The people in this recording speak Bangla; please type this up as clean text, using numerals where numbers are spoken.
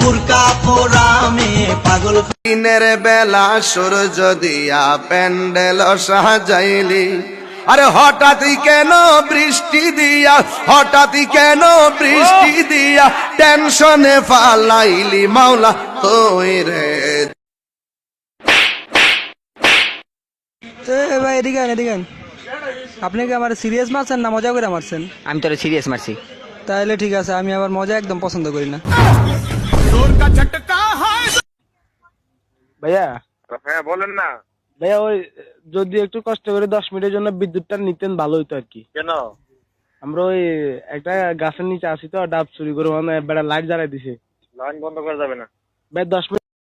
বুরকা পরা মেয়ে পাগল। দিনের বেলা সূর্য দিয়া প্যান্ডেল সাজাইলি, আরে হঠাৎই কেন বৃষ্টি দিয়া, হঠাৎই কেন বৃষ্টি দিয়া টেনশনে ফালাইলি মাওলা তুই রে। ভাই এদিকে আন, এদিকে আন। আপনি কি আমার সিরিয়াস মারছেন না মজা করে মারছেন? আমি তোরে সিরিয়াস মারছি। তাহলে ঠিক আছে, আমি আবার মজা একদম পছন্দ করি না। ভাইয়া, হ্যাঁ বলেন না। ভাইয়া ওই যদি একটু কষ্ট করে 10 মিনিটের জন্য বিদ্যুৎটা নিতেন ভালো হইতো আর কি। কেন? আমরা ওই একটা গাছের নিচে আছি তো, ডাব চুরি করে মানে বেড়া লাইট জ্বালাই দিছে। লাইন বন্ধ করা যাবে না ভাই 10 মিনিট